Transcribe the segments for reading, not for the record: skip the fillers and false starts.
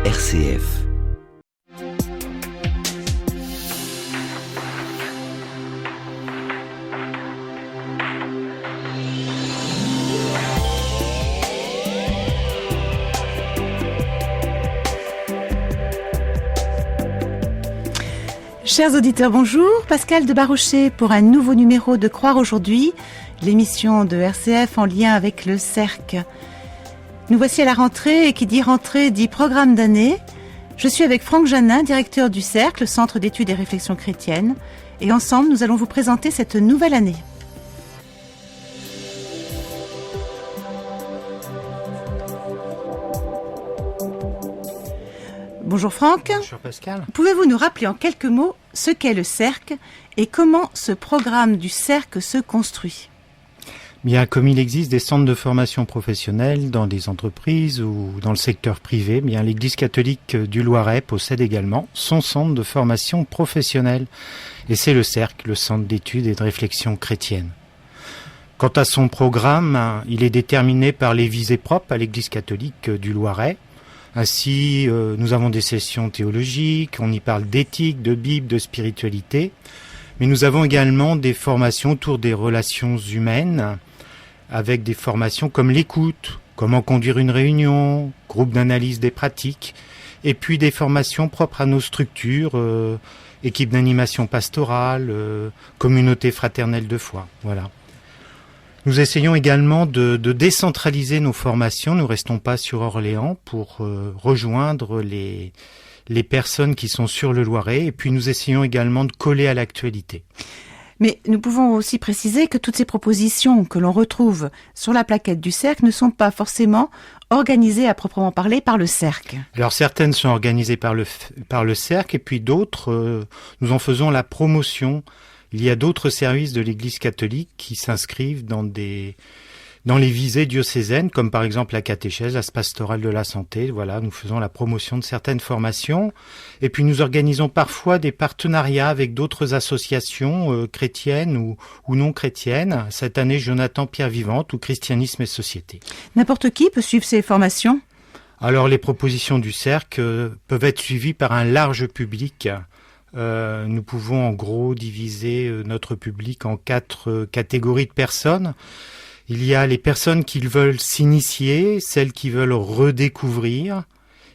RCF. Chers auditeurs, bonjour. Pascal de Barochet pour un nouveau numéro de Croire aujourd'hui, l'émission de RCF en lien avec le CERC. Nous voici à la rentrée, et qui dit rentrée dit programme d'année. Je suis avec Franck Janin, directeur du CERC, le Centre d'études et réflexions chrétiennes, et ensemble nous allons vous présenter cette nouvelle année. Bonjour Franck. Bonjour Pascal. Pouvez-vous nous rappeler en quelques mots ce qu'est le CERC et comment ce programme du CERC se construit ? Bien, comme il existe des centres de formation professionnelle dans des entreprises ou dans le secteur privé, bien l'Église catholique du Loiret possède également son centre de formation professionnelle. Et c'est le CERC, le Centre d'études et de réflexion chrétienne. Quant à son programme, il est déterminé par les visées propres à l'Église catholique du Loiret. Ainsi, nous avons des sessions théologiques, on y parle d'éthique, de Bible, de spiritualité. Mais nous avons également des formations autour des relations humaines, avec des formations comme l'écoute, comment conduire une réunion, groupe d'analyse des pratiques, et puis des formations propres à nos structures, équipe d'animation pastorale, communauté fraternelle de foi, voilà. Nous essayons également de décentraliser nos formations. Nous ne restons pas sur Orléans pour rejoindre les personnes qui sont sur le Loiret. Et puis nous essayons également de coller à l'actualité. Mais nous pouvons aussi préciser que toutes ces propositions que l'on retrouve sur la plaquette du CERC ne sont pas forcément organisées à proprement parler par le CERC. Alors certaines sont organisées par le CERC et puis d'autres, nous en faisons la promotion. Il y a d'autres services de l'Église catholique qui s'inscrivent dans les visées diocésaines, comme par exemple la catéchèse, la pastorale de la santé. Voilà, nous faisons la promotion de certaines formations. Et puis nous organisons parfois des partenariats avec d'autres associations chrétiennes ou non chrétiennes. Cette année, Jonathan Pierre Vivante ou Christianisme et Société. N'importe qui peut suivre ces formations ? Alors les propositions du CERC peuvent être suivies par un large public. Nous pouvons en gros diviser notre public en 4 catégories de personnes. Il y a les personnes qui veulent s'initier, celles qui veulent redécouvrir,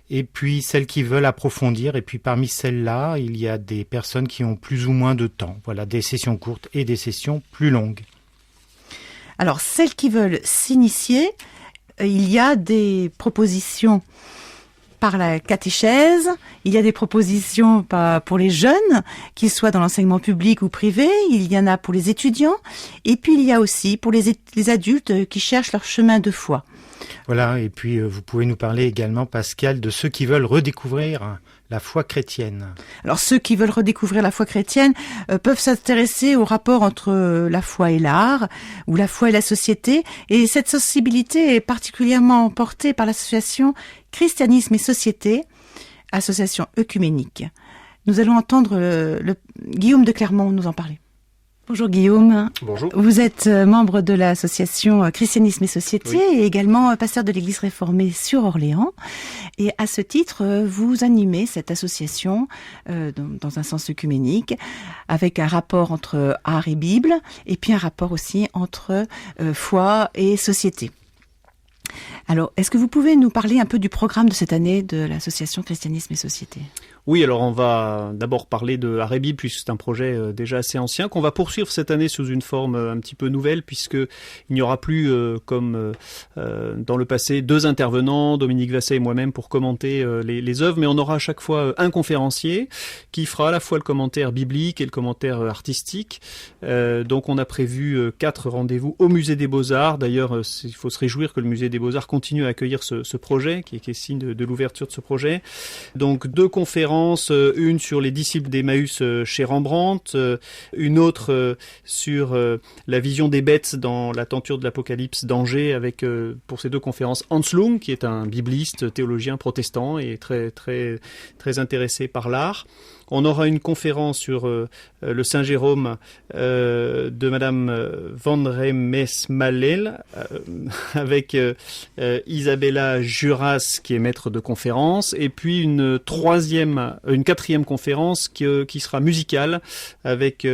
et puis celles qui veulent approfondir. Et puis parmi celles-là, il y a des personnes qui ont plus ou moins de temps. Voilà, des sessions courtes et des sessions plus longues. Alors, celles qui veulent s'initier, il y a des propositions par la catéchèse, il y a des propositions pour les jeunes, qu'ils soient dans l'enseignement public ou privé, il y en a pour les étudiants, et puis il y a aussi pour les adultes qui cherchent leur chemin de foi. Voilà, et puis vous pouvez nous parler également, Pascal, de ceux qui veulent redécouvrir la foi chrétienne. Alors ceux qui veulent redécouvrir la foi chrétienne peuvent s'intéresser au rapport entre la foi et l'art, ou la foi et la société, et cette sensibilité est particulièrement portée par l'association Christianisme et Société, association œcuménique. Nous allons entendre Guillaume de Clermont nous en parler. Bonjour Guillaume. Bonjour. Vous êtes membre de l'association Christianisme et Société, oui, et également pasteur de l'Église réformée sur Orléans. Et à ce titre, vous animez cette association dans un sens œcuménique, avec un rapport entre art et Bible, et puis un rapport aussi entre foi et société. Alors, est-ce que vous pouvez nous parler un peu du programme de cette année de l'association Christianisme et Société ? Oui, alors on va d'abord parler de Art et Bible, puisque c'est un projet déjà assez ancien, qu'on va poursuivre cette année sous une forme un petit peu nouvelle, puisque il n'y aura plus, comme dans le passé, 2 intervenants, Dominique Vasset et moi-même, pour commenter les œuvres, mais on aura à chaque fois un conférencier qui fera à la fois le commentaire biblique et le commentaire artistique. Donc on a prévu 4 rendez-vous au Musée des Beaux-Arts. D'ailleurs, il faut se réjouir que le Musée des Beaux-Arts continue à accueillir ce projet, qui est signe de l'ouverture de ce projet. Donc 2 conférences, une sur les disciples d'Emmaüs chez Rembrandt, une autre sur la vision des bêtes dans la tenture de l'Apocalypse d'Angers, avec pour ces 2 conférences Hans Lung, qui est un bibliste, théologien protestant et très très très intéressé par l'art. On aura une conférence sur le Saint-Jérôme de Madame Van Remesmalel avec Isabella Juras qui est maître de conférence, et puis une quatrième conférence qui sera musicale avec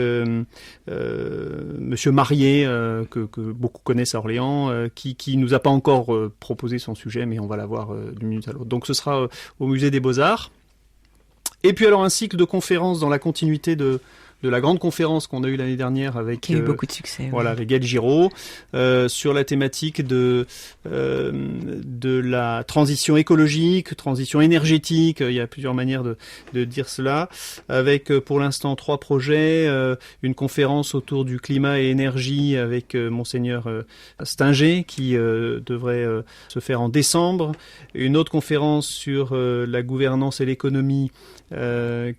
Monsieur Marié que beaucoup connaissent à Orléans, qui nous a pas encore proposé son sujet, mais on va l'avoir d'une minute à l'autre. Donc ce sera au musée des Beaux-Arts. Et puis alors un cycle de conférences dans la continuité de la grande conférence qu'on a eue l'année dernière avec qui a eu beaucoup de succès. Voilà, avec Gaël Giraud, sur la thématique de la transition écologique, transition énergétique. Il y a plusieurs manières de dire cela, avec pour l'instant 3 projets, une conférence autour du climat et énergie avec monseigneur Stinger qui devrait se faire en décembre, une autre conférence sur la gouvernance et l'économie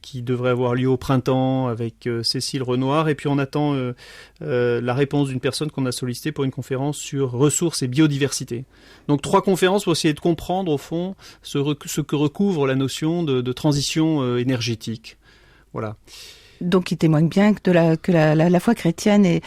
qui devrait avoir lieu au printemps avec Cécile Renoir, et puis on attend la réponse d'une personne qu'on a sollicitée pour une conférence sur ressources et biodiversité. Donc 3 conférences pour essayer de comprendre au fond ce que recouvre la notion de transition énergétique. Voilà. Donc il témoigne bien que la foi chrétienne est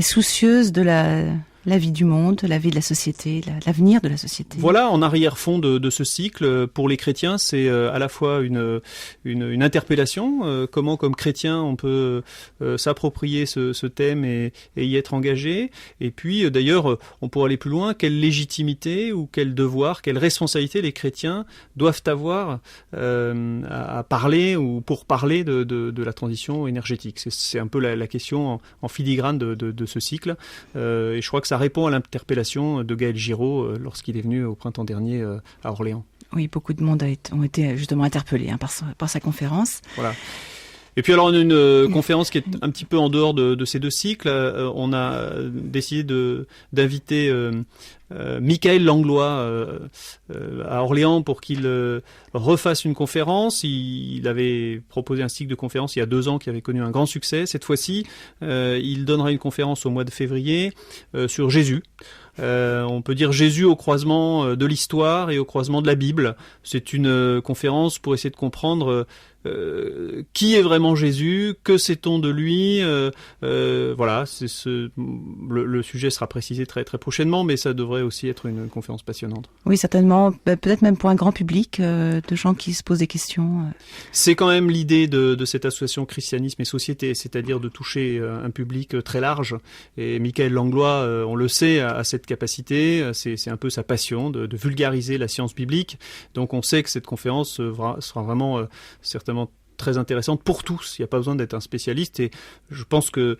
soucieuse de la vie du monde, la vie de la société, l'avenir de la société. Voilà, en arrière-fond de ce cycle, pour les chrétiens, c'est à la fois une interpellation, comment comme chrétien on peut s'approprier ce thème et y être engagé, et puis d'ailleurs on pourrait aller plus loin, quelle légitimité ou quel devoir, quelle responsabilité les chrétiens doivent avoir à parler ou pour parler de la transition énergétique. C'est un peu la question en filigrane de ce cycle, et je crois que ça répond à l'interpellation de Gaël Giraud lorsqu'il est venu au printemps dernier à Orléans. Oui, beaucoup de monde ont été justement interpellés par sa conférence. Voilà. Et puis alors on a une conférence qui est un petit peu en dehors de ces 2 cycles. On a décidé d'inviter Michael Langlois à Orléans pour qu'il refasse une conférence. Il avait proposé un cycle de conférences il y a 2 ans qui avait connu un grand succès. Cette fois-ci, il donnera une conférence au mois de février sur Jésus. On peut dire Jésus au croisement de l'histoire et au croisement de la Bible. C'est une conférence pour essayer de comprendre qui est vraiment Jésus, que sait-on de lui, voilà, le sujet sera précisé très très prochainement, mais ça devrait aussi être une conférence passionnante. Oui, certainement, peut-être même pour un grand public, de gens qui se posent des questions. C'est quand même l'idée de cette association Christianisme et Société, c'est-à-dire de toucher un public très large, et Michael Langlois, on le sait, a cette capacité, c'est un peu sa passion de vulgariser la science biblique, donc on sait que cette conférence sera vraiment certainement très intéressante pour tous. Il n'y a pas besoin d'être un spécialiste, et je pense que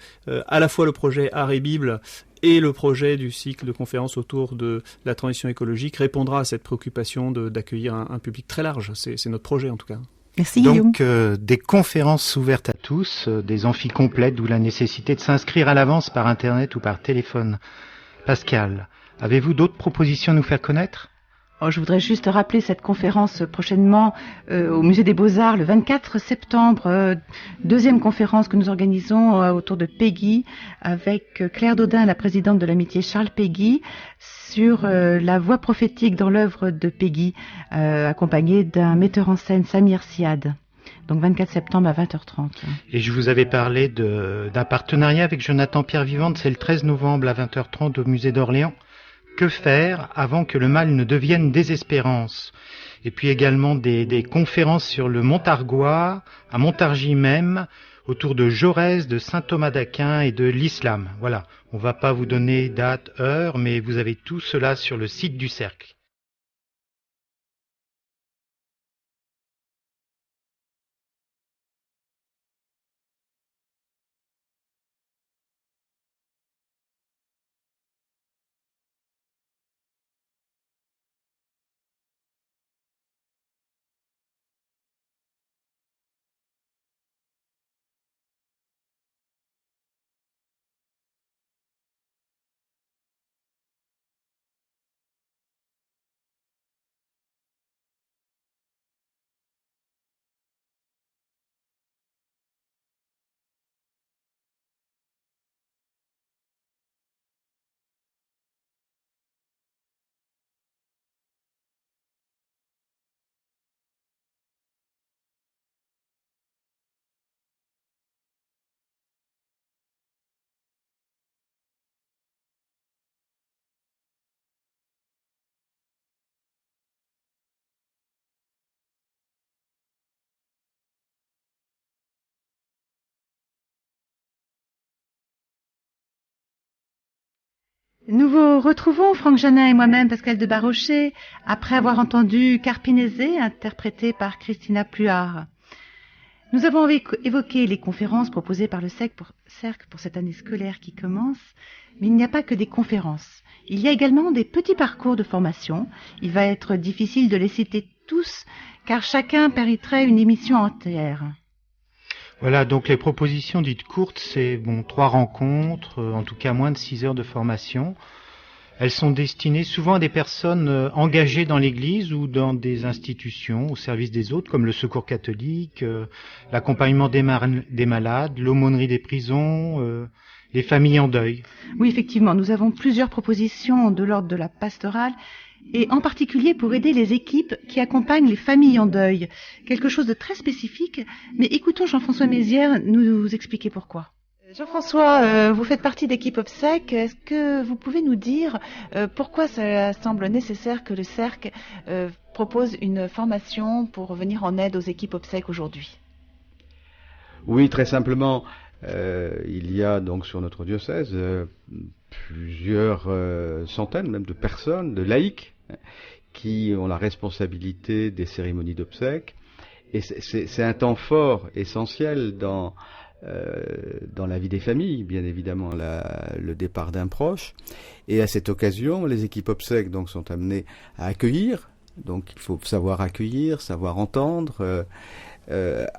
à la fois le projet Art et Bible et le projet du cycle de conférences autour de la transition écologique répondra à cette préoccupation d'accueillir un public très large. C'est notre projet en tout cas. Merci Guillaume. Donc des conférences ouvertes à tous, des amphis complètes, d'où la nécessité de s'inscrire à l'avance par internet ou par téléphone. Pascal, avez-vous d'autres propositions à nous faire connaître ? Je voudrais juste rappeler cette conférence prochainement au Musée des Beaux-Arts le 24 septembre. 2e conférence que nous organisons autour de Péguy avec Claire Dodin, la présidente de l'amitié Charles Péguy, sur la voix prophétique dans l'œuvre de Péguy, accompagnée d'un metteur en scène, Samir Siad. Donc 24 septembre à 20h30. Et je vous avais parlé d'un partenariat avec Jonathan Pierre Vivante, c'est le 13 novembre à 20h30 au Musée d'Orléans. Que faire avant que le mal ne devienne désespérance? Et puis également des conférences sur le Montargois, à Montargis même, autour de Jaurès, de saint Thomas d'Aquin et de l'islam. Voilà, on va pas vous donner date, heure, mais vous avez tout cela sur le site du Cercle. Nous vous retrouvons, Franck Janin et moi-même, Pascal de Barrochet, après avoir entendu Carpinese, interprété par Christina Pluart. Nous avons évoqué les conférences proposées par le Cercle pour cette année scolaire qui commence, mais il n'y a pas que des conférences. Il y a également des petits parcours de formation. Il va être difficile de les citer tous, car chacun mériterait une émission entière. Voilà, donc les propositions dites courtes, c'est 3 rencontres, en tout cas moins de 6 heures de formation. Elles sont destinées souvent à des personnes engagées dans l'Église ou dans des institutions au service des autres, comme le Secours catholique, l'accompagnement des malades, l'aumônerie des prisons, les familles en deuil. Oui, effectivement, nous avons plusieurs propositions de l'ordre de la pastorale, et en particulier pour aider les équipes qui accompagnent les familles en deuil. Quelque chose de très spécifique, mais écoutons Jean-François Mézières nous expliquer pourquoi. Jean-François, vous faites partie d'équipe obsèques. Est-ce que vous pouvez nous dire pourquoi ça semble nécessaire que le Cercle propose une formation pour venir en aide aux équipes obsèques aujourd'hui? Oui, très simplement, il y a donc sur notre diocèse plusieurs centaines même de personnes, de laïcs, qui ont la responsabilité des cérémonies d'obsèques. Et c'est un temps fort, essentiel dans la vie des familles, bien évidemment, le départ d'un proche. Et à cette occasion, les équipes obsèques donc sont amenées à accueillir. Donc il faut savoir accueillir, savoir entendre,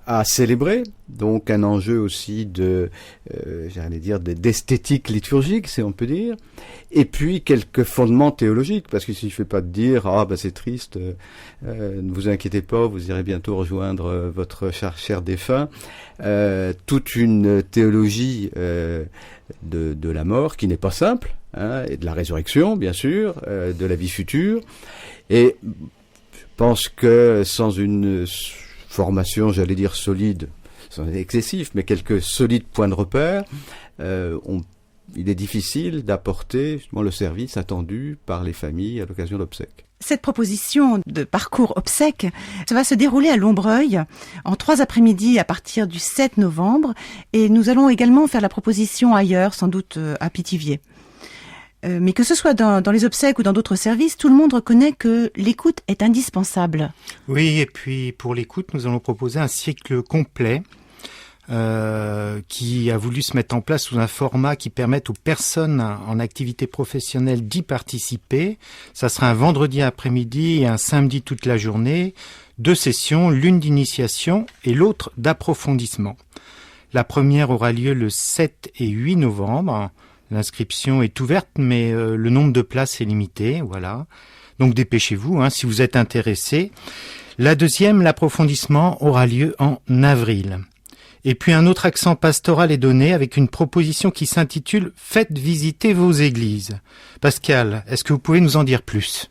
à célébrer. Donc un enjeu aussi d'esthétique liturgique, si on peut dire. Et puis quelques fondements théologiques, parce qu'il ne suffit pas de dire c'est triste, ne vous inquiétez pas, vous irez bientôt rejoindre votre cher défunt. Toute une théologie de la mort qui n'est pas simple, et de la résurrection bien sûr, de la vie future. Et je pense que sans une formation, j'allais dire solide, sans être excessif, mais quelques solides points de repère, il est difficile d'apporter justement le service attendu par les familles à l'occasion d'obsèques. Cette proposition de parcours obsèques, ça va se dérouler à Lombreuil en 3 après-midi à partir du 7 novembre, et nous allons également faire la proposition ailleurs, sans doute à Pithiviers. Mais que ce soit dans les obsèques ou dans d'autres services, tout le monde reconnaît que l'écoute est indispensable. Oui, et puis pour l'écoute, nous allons proposer un cycle complet qui a voulu se mettre en place sous un format qui permette aux personnes en activité professionnelle d'y participer. Ça sera un vendredi après-midi et un samedi toute la journée, 2 sessions, l'une d'initiation et l'autre d'approfondissement. La première aura lieu le 7 et 8 novembre. L'inscription est ouverte, mais le nombre de places est limité, voilà. Donc dépêchez-vous si vous êtes intéressé. La deuxième, l'approfondissement, aura lieu en avril. Et puis un autre accent pastoral est donné avec une proposition qui s'intitule « Faites visiter vos églises ». Pascal, est-ce que vous pouvez nous en dire plus?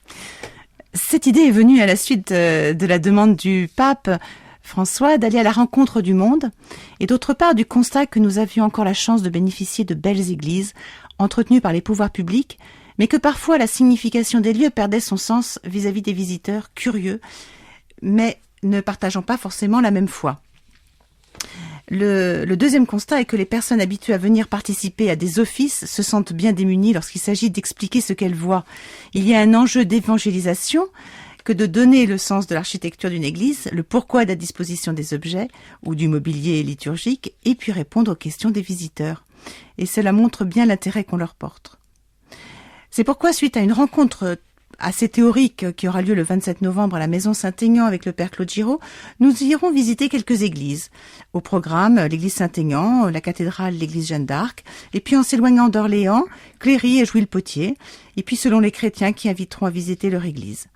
Cette idée est venue à la suite de la demande du pape François d'aller à la rencontre du monde, et d'autre part du constat que nous avions encore la chance de bénéficier de belles églises, entretenues par les pouvoirs publics, mais que parfois la signification des lieux perdait son sens vis-à-vis des visiteurs curieux, mais ne partageant pas forcément la même foi. Le deuxième constat est que les personnes habituées à venir participer à des offices se sentent bien démunies lorsqu'il s'agit d'expliquer ce qu'elles voient. Il y a un enjeu d'évangélisation que de donner le sens de l'architecture d'une église, le pourquoi de la disposition des objets ou du mobilier liturgique, et puis répondre aux questions des visiteurs. Et cela montre bien l'intérêt qu'on leur porte. C'est pourquoi, suite à une rencontre assez théorique qui aura lieu le 27 novembre à la Maison Saint-Aignan avec le Père Claude Giraud, nous irons visiter quelques églises. Au programme, l'église Saint-Aignan, la cathédrale, l'église Jeanne d'Arc, et puis en s'éloignant d'Orléans, Cléry et Jouy-le-Potier, et puis selon les chrétiens qui inviteront à visiter leur église.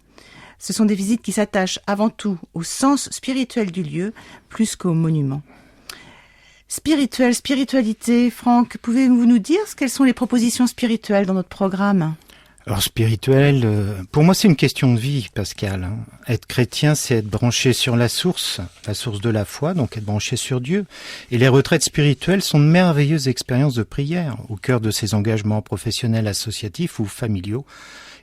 Ce sont des visites qui s'attachent avant tout au sens spirituel du lieu, plus qu'au monument. Spiritualité, Franck, pouvez-vous nous dire quelles sont les propositions spirituelles dans notre programme? Alors spirituel, pour moi c'est une question de vie, Pascal. Être chrétien, c'est être branché sur la source de la foi, donc être branché sur Dieu. Et les retraites spirituelles sont de merveilleuses expériences de prière, au cœur de ces engagements professionnels, associatifs ou familiaux.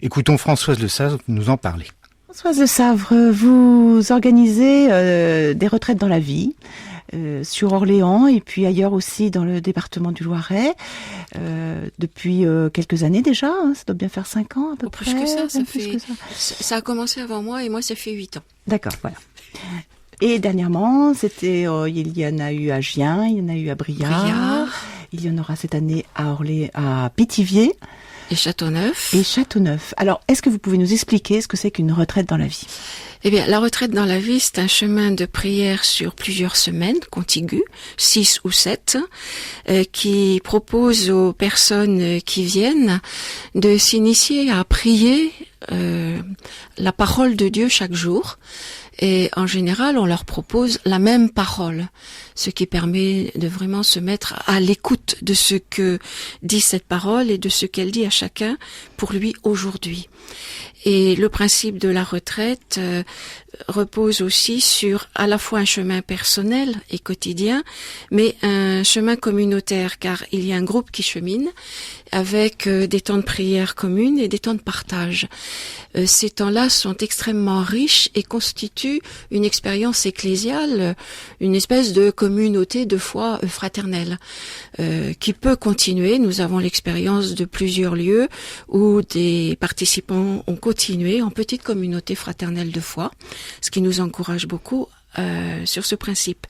Écoutons Françoise Le Savre nous en parler. Françoise Le Savre, vous organisez des retraites dans la vie. sur Orléans et puis ailleurs aussi dans le département du Loiret depuis quelques années déjà. Hein, ça doit bien faire 5 ans à peu près. Plus que ça, Ça a commencé avant moi et moi ça fait 8 ans. D'accord, voilà. Et dernièrement, il y en a eu à Gien, il y en a eu à Briard. Il y en aura cette année à Pithiviers. Et Châteauneuf. Alors, est-ce que vous pouvez nous expliquer ce que c'est qu'une retraite dans la vie ? Eh bien, la retraite dans la vie, c'est un chemin de prière sur plusieurs semaines contiguës, 6 ou 7, qui propose aux personnes qui viennent de s'initier à prier la parole de Dieu chaque jour. Et en général, on leur propose la même parole, ce qui permet de vraiment se mettre à l'écoute de ce que dit cette parole et de ce qu'elle dit à chacun pour lui aujourd'hui. Et le principe de la retraite repose aussi sur à la fois un chemin personnel et quotidien, mais un chemin communautaire, car il y a un groupe qui chemine avec des temps de prière communes et des temps de partage. Ces temps-là sont extrêmement riches et constituent une expérience ecclésiale, une espèce de communauté de foi fraternelle qui peut continuer. Nous avons l'expérience de plusieurs lieux où des participants ont continué en petite communauté fraternelle de foi, ce qui nous encourage beaucoup sur ce principe.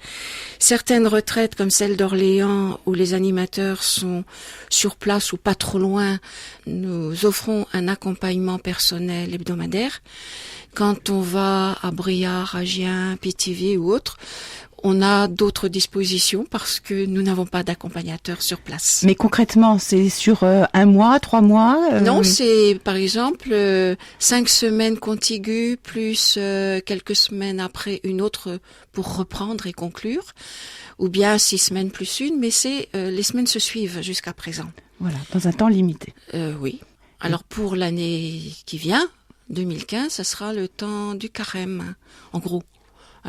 Certaines retraites comme celle d'Orléans où les animateurs sont sur place ou pas trop loin, nous offrons un accompagnement personnel hebdomadaire. Quand on va à Briard, à Gien, Pithiviers ou autre, on a d'autres dispositions parce que nous n'avons pas d'accompagnateur sur place. Mais concrètement, c'est sur 1 mois, 3 mois Non, c'est par exemple 5 semaines contiguës plus quelques semaines après une autre pour reprendre et conclure, ou bien 6 semaines plus une, mais les semaines se suivent jusqu'à présent. Voilà, dans un temps limité. Oui. Alors pour l'année qui vient, 2015, ça sera le temps du carême, en gros.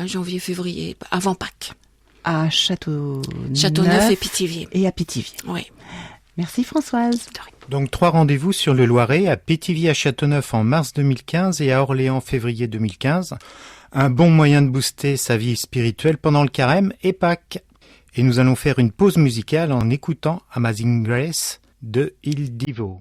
Janvier, février, avant Pâques. À Châteauneuf et Pithiviers. Et à Pithiviers. Oui. Merci Françoise. Donc 3 rendez-vous sur le Loiret, à Pithiviers à Châteauneuf en mars 2015 et à Orléans février 2015. Un bon moyen de booster sa vie spirituelle pendant le carême et Pâques. Et nous allons faire une pause musicale en écoutant Amazing Grace de Il Divo.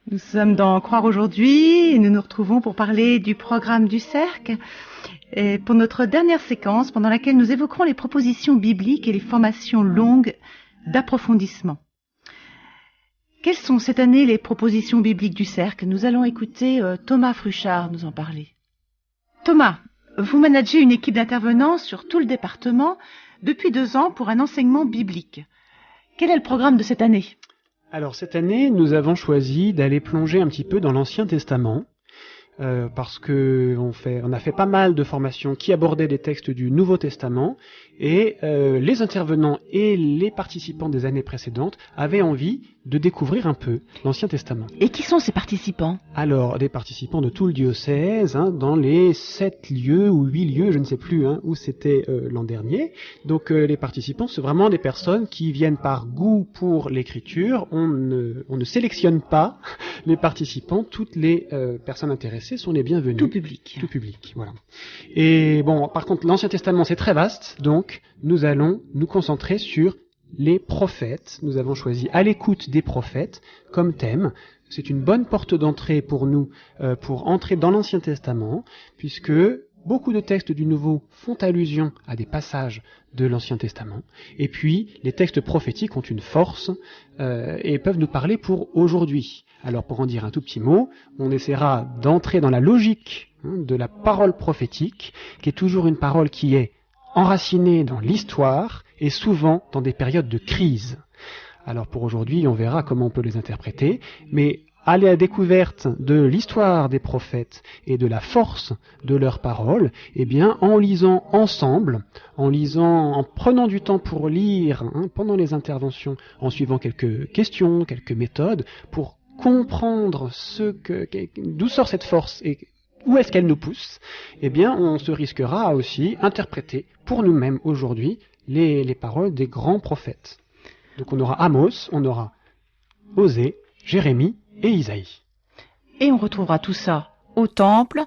Nous sommes dans Croire aujourd'hui et nous nous retrouvons pour parler du programme du Cercle et pour notre dernière séquence pendant laquelle nous évoquerons les propositions bibliques et les formations longues d'approfondissement. Quelles sont cette année les propositions bibliques du Cercle? Nous allons écouter Thomas Fruchard nous en parler. Thomas, vous managez une équipe d'intervenants sur tout le département depuis 2 ans pour un enseignement biblique. Quel est le programme de cette année? Alors cette année, nous avons choisi d'aller plonger un petit peu dans l'Ancien Testament, parce que on a fait pas mal de formations qui abordaient des textes du Nouveau Testament, et les intervenants et les participants des années précédentes avaient envie de découvrir un peu l'Ancien Testament. Et qui sont ces participants? Alors, des participants de tout le diocèse, dans les 7 lieux ou 8 lieux, je ne sais plus où c'était l'an dernier. Donc les participants, c'est vraiment des personnes qui viennent par goût pour l'écriture. On ne sélectionne pas les participants, toutes les personnes intéressées sont les bienvenues. Tout public. Tout public, voilà. Et bon, par contre, l'Ancien Testament, c'est très vaste, donc nous allons nous concentrer sur les prophètes. Nous avons choisi à l'écoute des prophètes comme thème. C'est une bonne porte d'entrée pour nous, pour entrer dans l'Ancien Testament, puisque beaucoup de textes du Nouveau font allusion à des passages de l'Ancien Testament. Et puis, les textes prophétiques ont une force et peuvent nous parler pour aujourd'hui. Alors, pour en dire un tout petit mot, on essaiera d'entrer dans la logique de la parole prophétique, qui est toujours une parole qui est enracinée dans l'histoire et souvent dans des périodes de crise. Alors pour aujourd'hui, on verra comment on peut les interpréter, mais aller à la découverte de l'histoire des prophètes et de la force de leurs paroles, eh bien, en lisant ensemble, en prenant du temps pour lire pendant les interventions, en suivant quelques questions, quelques méthodes, pour comprendre d'où sort cette force et où est-ce qu'elle nous pousse, eh bien, on se risquera à aussi interpréter pour nous-mêmes aujourd'hui les paroles des grands prophètes. Donc on aura Amos, on aura Osée, Jérémie et Isaïe. Et on retrouvera tout ça au Temple,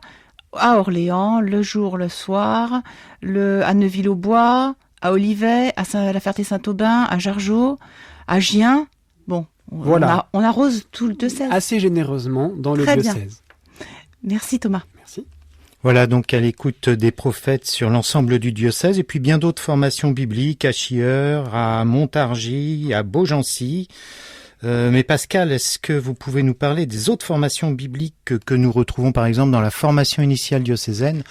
à Orléans, le jour, le soir, à Neuville-aux-Bois, à Olivet, à la Ferté-Saint-Aubin, à Jargeau, à Gien. Bon, voilà. On arrose tout le diocèse. Assez généreusement dans le diocèse. Merci Thomas. Merci. Voilà, donc à l'écoute des prophètes sur l'ensemble du diocèse, et puis bien d'autres formations bibliques à Chilleurs, à Montargis, à Beaugency. Mais Pascal, est-ce que vous pouvez nous parler des autres formations bibliques que nous retrouvons par exemple dans la formation initiale diocésaine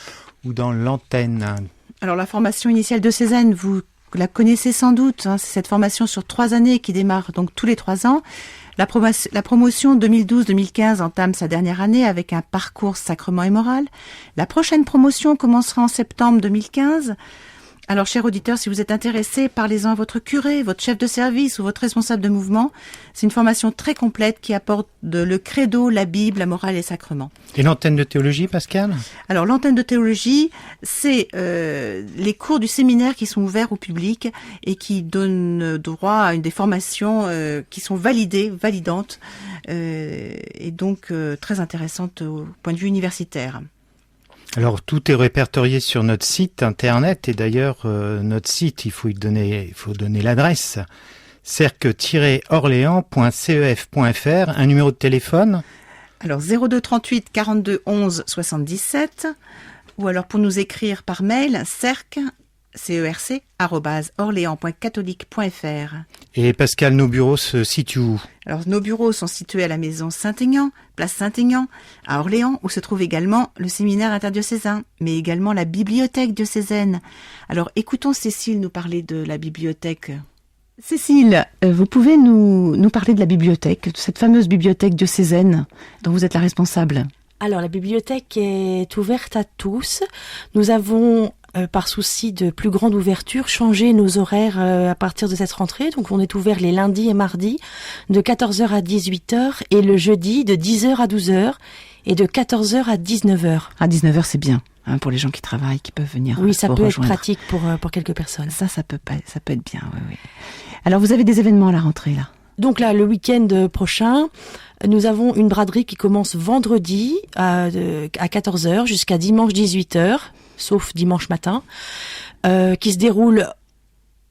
ou dans l'antenne? Alors la formation initiale diocésaine, vous la connaissez sans doute, c'est cette formation sur 3 années qui démarre donc tous les 3 ans. La promotion 2012-2015 entame sa dernière année avec un parcours sacrement et moral. La prochaine promotion commencera en septembre 2015. Alors, chers auditeurs, si vous êtes intéressés, parlez-en à votre curé, votre chef de service ou votre responsable de mouvement. C'est une formation très complète qui apporte le credo, la Bible, la morale et les sacrements. Et l'antenne de théologie, Pascal? Alors, l'antenne de théologie, c'est les cours du séminaire qui sont ouverts au public et qui donnent droit à des formations qui sont validantes et donc très intéressantes au point de vue universitaire. Alors tout est répertorié sur notre site internet, et d'ailleurs notre site, il faut donner l'adresse, cercle-orléans.cef.fr, un numéro de téléphone. Alors 02 38 42 11 77, ou alors pour nous écrire par mail cerc@orléans.catholique.fr. Et Pascal, nos bureaux se situent où? Alors nos bureaux sont situés à la maison Saint-Aignan, place Saint-Aignan, à Orléans, où se trouve également le séminaire interdiocésain, mais également la bibliothèque diocésaine. Alors écoutons Cécile nous parler de la bibliothèque. Cécile, vous pouvez nous parler de la bibliothèque, de cette fameuse bibliothèque diocésaine dont vous êtes la responsable? Alors la bibliothèque est ouverte à tous. Nous avons par souci de plus grande ouverture, changer nos horaires à partir de cette rentrée. Donc on est ouvert les lundis et mardis de 14h à 18h et le jeudi de 10h à 12h et de 14h à 19h. À 19h c'est bien, pour les gens qui travaillent, qui peuvent venir. Oui, ça peut rejoindre. être pratique pour quelques personnes. Ça peut être bien, oui. Alors vous avez des événements à la rentrée là? Donc là, le week-end prochain, nous avons une braderie qui commence vendredi à 14h jusqu'à dimanche 18h. Sauf dimanche matin, qui se déroule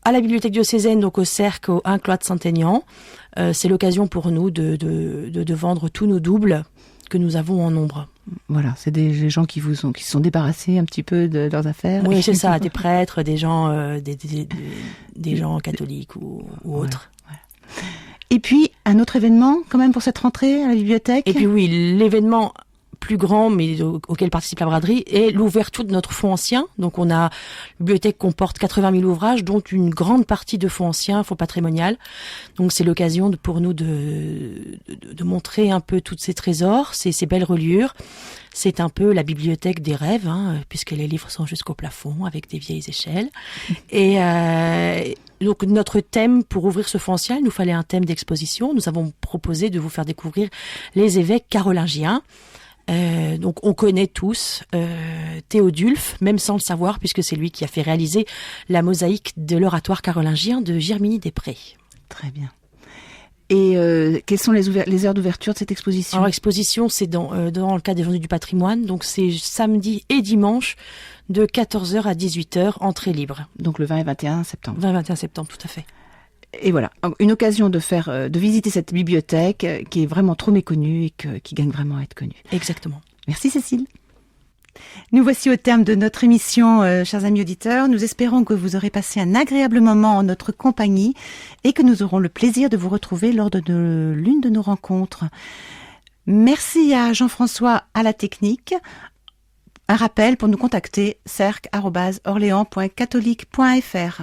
à la bibliothèque diocésaine, donc au Cercle, au 1 Cloître Saint-Aignan. C'est l'occasion pour nous de vendre tous nos doubles que nous avons en nombre. Voilà, c'est des gens qui se sont débarrassés un petit peu de leurs affaires. Oui, c'est ça, des prêtres, des gens, des gens catholiques ou autres. Ouais. Et Et puis, un autre événement, quand même, pour cette rentrée à la bibliothèque. Et puis oui, l'événement plus grand, mais auquel participe la braderie, est l'ouverture de notre fonds ancien. Donc on a, la bibliothèque comporte 80 000 ouvrages, dont une grande partie de fonds anciens, fonds patrimonial. Donc c'est l'occasion pour nous de montrer un peu tous ces trésors, ces belles reliures. C'est un peu la bibliothèque des rêves, hein, puisque les livres sont jusqu'au plafond, avec des vieilles échelles. Et donc notre thème, pour ouvrir ce fonds ancien, il nous fallait un thème d'exposition. Nous avons proposé de vous faire découvrir les évêques carolingiens. Donc on connaît tous Théodulphe, même sans le savoir, puisque c'est lui qui a fait réaliser la mosaïque de l'oratoire carolingien de Girminy-des-Prés. Très bien. Et quelles sont les heures d'ouverture de cette exposition ? Alors l'exposition, c'est dans le cadre des Journées du patrimoine, donc c'est samedi et dimanche de 14h à 18h, entrée libre. Donc le 20 et 21 septembre. 20 et 21 septembre, tout à fait. Et voilà, une occasion de visiter cette bibliothèque qui est vraiment trop méconnue et qui gagne vraiment à être connue. Exactement. Merci Cécile. Nous voici au terme de notre émission, chers amis auditeurs. Nous espérons que vous aurez passé un agréable moment en notre compagnie et que nous aurons le plaisir de vous retrouver lors de l'une de nos rencontres. Merci à Jean-François à la technique. Un rappel pour nous contacter, cerc@orléans.catholique.fr.